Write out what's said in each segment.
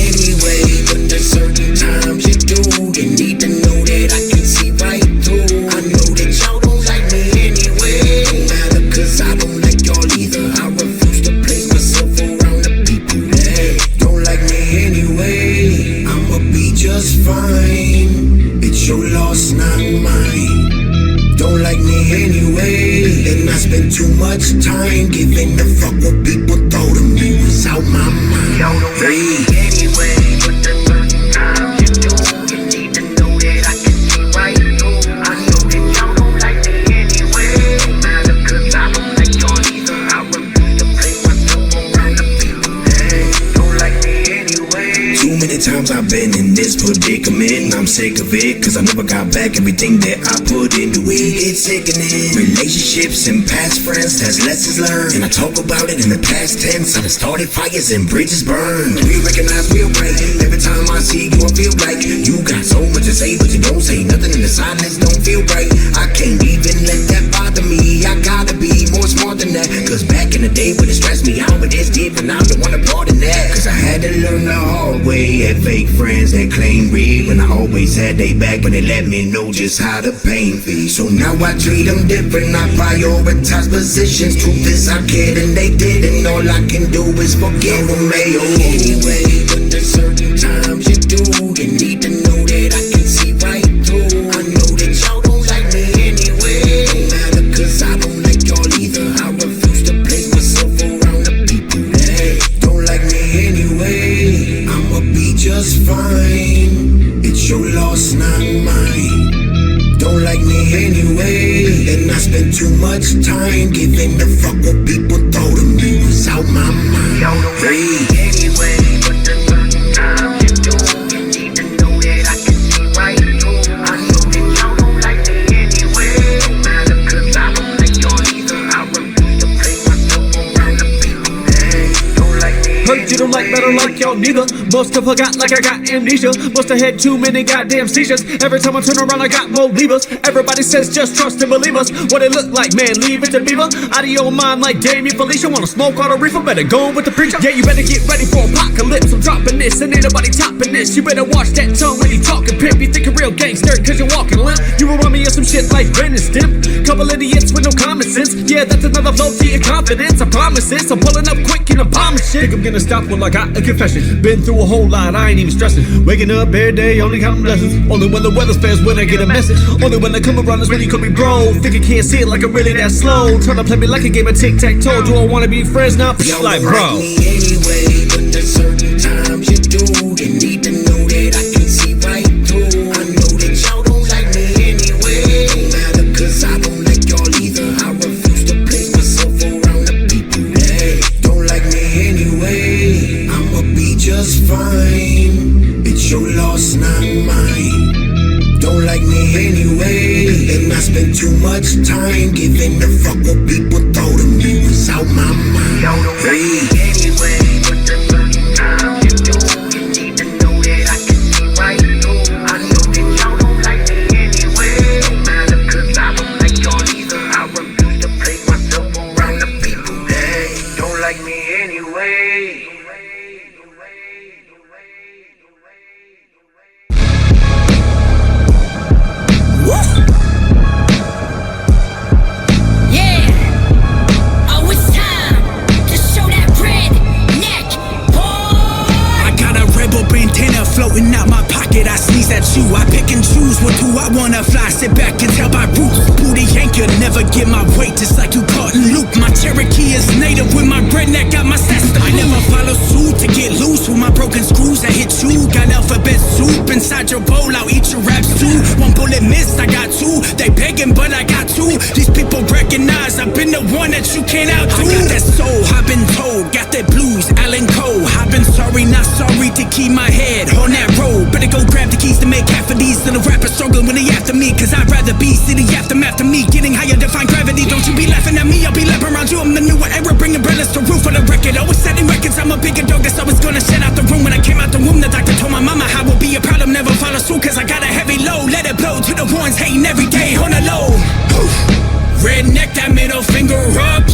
anyway, but there's certain times you do. You need to know that I can see right through. I know that y'all don't like me anyway. Don't matter, cause I don't like y'all either. I refuse to place myself around the people that don't like me anyway. I'ma be just fine. It's your loss, not mine. Don't like me anyway. And I spend too much time giving a fuck what people thought of me was out my mind. Y'all don't like me anyway, but there's certain times you do. You need to know that I can see right through. I know that y'all don't like me anyway. Don't matter, cause I don't like y'all either. I refuse to place myself around the people that don't like me anyway. Too many times I've been in this predicament. I'm sick of it, cause I never got back everything that I put into it. It's sickening. Relationships and past friends has lessons learned, and I talk about it in the past tense. I done started fires and bridges burned. We recognize we're right. Every time I see you, I feel like you got so much to say, but you don't say nothing, and the silence don't feel right. I can't even let that bother me. I gotta be more smart than that, cause back in the day when it stressed me out, but it's different. I'm the one that brought in that, cause I had to learn the hard way. Had fake friends that claim real, when I always had they back, but they let me know just how the pain feels. So now I treat them different. I prioritize positions. Truth is I cared and they didn't. All I can do is forgive them. Anyway, but there's certain times you do. You need to know that I can see right through. I know that y'all don't like me anyway. Don't matter, cause I don't like y'all either. I refuse to place myself around the people that don't like me anyway. I'ma be just fine. It's your loss, not mine. Don't like me anyway. And I spend too much time giving a fuck what people thought of me was out my mind. Y'all don't like me anyway, but there's certain times you do. You need to know that I can see right through. I know that y'all don't like me anyway. Don't matter, cause I don't like y'all either. I refuse to place myself around the people that don't like me. Heard you don't like, but I don't like y'all neither. Must have forgot like I got amnesia. Must have had too many goddamn seizures. Every time I turn around I got more levers. Everybody says just trust and believe us. What it look like, man, leave it to Beaver. Out of your mind like Damien Felicia. Wanna smoke all the reefer, better go with the preacher. Yeah, you better get ready for apocalypse. I'm dropping this and ain't nobody topping this. You better watch that tongue when you talking pimp. You think a real gangster cause you're walking limp. You remind me of some shit like Ren and Stimp. Couple idiots with no common sense. Yeah, that's another blow to your confidence. I promise this, I'm pulling up quick and I'm bombing shit. Think I'm gonna stop when I got a confession. Been through a whole lot, I ain't even stressing. Waking up every day, only counting blessings. Only when the weather's fair is when I get a message. Only when I come around is when you call me bro. Think you can't see it like I'm really that slow. Tryna play me like a game of tic-tac-toe. Do I wanna be friends now? Psh, like bro. Like me anyway, but there's certain times you do. You need to know that I can see right through. I know that y'all don't like me anyway. Don't matter, cause I don't like y'all either. I refuse to place myself around the people that don't like me anyway. I'ma be just fine. It's your loss, not mine. Don't like me anyway. And I spend too much time giving a fuck what people thought of me was out my mind. Y'all don't like me anyway, but there's certain times you do. You need to know that I can see right through. I know that y'all don't like me anyway. Don't matter, cause I don't like y'all either. I refuse to place myself around the people that don't like me anyway. Floating out my pocket, I sneeze at you. I pick and choose with who I wanna fly. Sit back and tell by roots. Booty yanker, never get my weight, just like you caught in loop. My Cherokee is native with my redneck, got my sister. I never follow suit to get loose with my broken screws. I hit you, got alphabet soup inside your bowl. I'll eat your raps too. One bullet missed, I got two. They begging, but I got two. These people recognize I've been the one that you can't outdo. I got that soul, I've been told. Got that blues, Alan Cole. I've been sorry, not sorry to keep my head on that road. Better go grab the keys to make half of these little rappers struggling when they after me. Cause I'd rather be city aftermath of me. Getting higher, define gravity. Don't you be laughing at me, I'll be laughing around you. I'm the newer era, bringing brothers to roof of the record. Always setting records, I'm a bigger dog. Guess I was gonna shut out the room. When I came out the womb, the doctor told my mama how will be a problem. Never follow suit cause I got a heavy load. Let it blow to the ones hating every day on the low. Redneck, that middle finger up.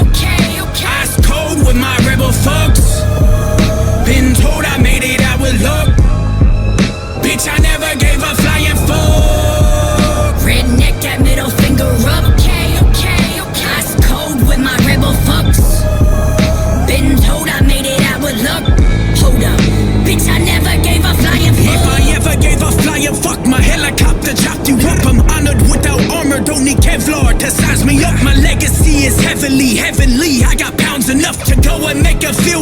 Okay. Ice cold with my rebel folks. Been told I made it out with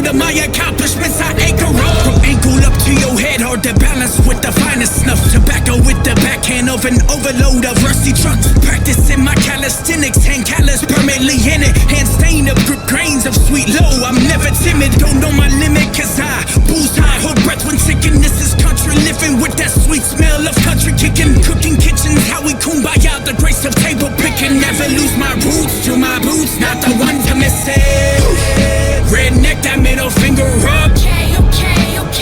proud of my accomplishments, I anchor up. From ankle up to your head, hard to balance with the finest snuff. Tobacco with the backhand of an overload of rusty trucks. Practicing my calisthenics, hand callous permanently in it. Hand stain of grip grains of sweet low. I'm never timid, don't know my limit, cause I bullseye, hold breath when sicken. This is country living with that sweet smell of country kicking. Cooking kitchens, how we kumbaya, the grace of table picking. Never lose my roots to my boots, not the one to miss it. Redneck, that middle finger up.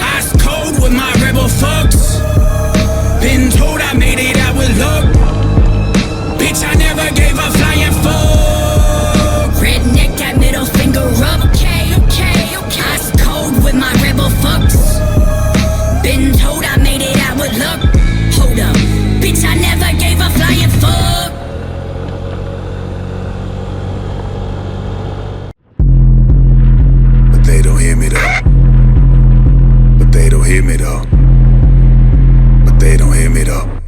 Ice cold with my rebel fucks. Been told I made it out with luck. Bitch, I never gave a flying fuck. Redneck, that middle finger up. Ice cold with my rebel fucks. Been told I made it out with luck. Hold up, bitch, I never gave a flying fuck. But they don't hear me though. But they don't hear me though. But they don't hear me though.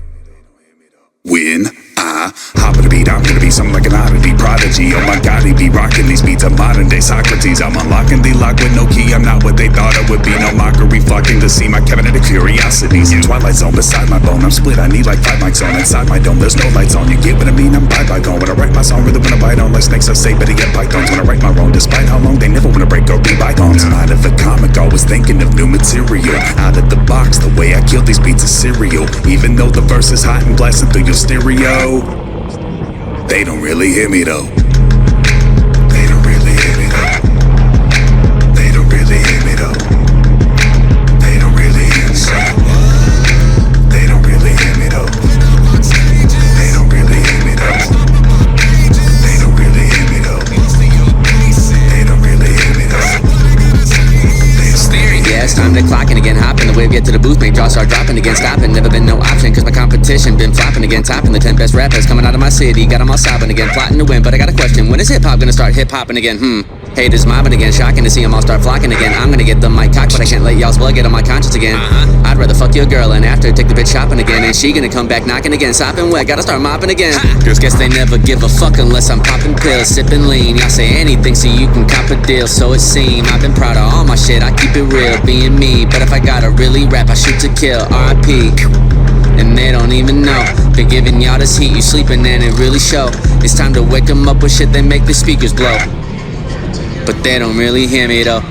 When I hop on the beat, I'm gonna be something like an oddity prodigy. Oh my god, he be rocking these beats of modern day Socrates. I'm unlocking the lock with no key. I'm not what they thought I would be. No mockery, flocking to see my cabinet of curiosities. In Twilight Zone beside my bone, I'm split. I need like 5 mics on inside my dome. There's no lights on. You get what I mean? I'm bye gone. When I write my song, really wanna bite on like snakes. I say, better get pythons. When I write my wrong, despite how long they never wanna break or be bygones. Out of the comic, always thinking of new material. Out of the box, the way I kill these beats is cereal. Even though the verse is hot and blasting through your stereo. They don't really hear me though. They don't really hear me though. They don't really hear me though. They don't really hear me though. They don't really hear me though. They don't really hear me though. They don't really hear me though. They don't really hear me though. Yeah, it's time to clock in again. Hop in the wave, get to the booth, make draws start dropping again. Stopping, never been no option, cause my competition been flopping again. Topping the 10 best rappers coming out of my city. Got them all sobbing again, plotting to win. But I got a question, when is hip-hop gonna start hip-hopping again? Haters mobbing again, shocking to see them all start flocking again. I'm gonna get the mic cocked, but I can't let y'all's blood get on my conscience again. I'd rather fuck your girl and after take the bitch shopping again. And she gonna come back knocking again, sopping wet, gotta start mopping again. Girls guess they never give a fuck unless I'm popping pills, sipping lean. Y'all say anything so you can cop a deal, so it seem. I've been proud of all my shit, I keep it real, being me. But if I gotta really rap, I shoot to kill, R.I.P. And they don't even know. Been giving y'all this heat, you sleeping and it really show. It's time to wake them up with shit that make the speakers blow. But they don't really hear me though.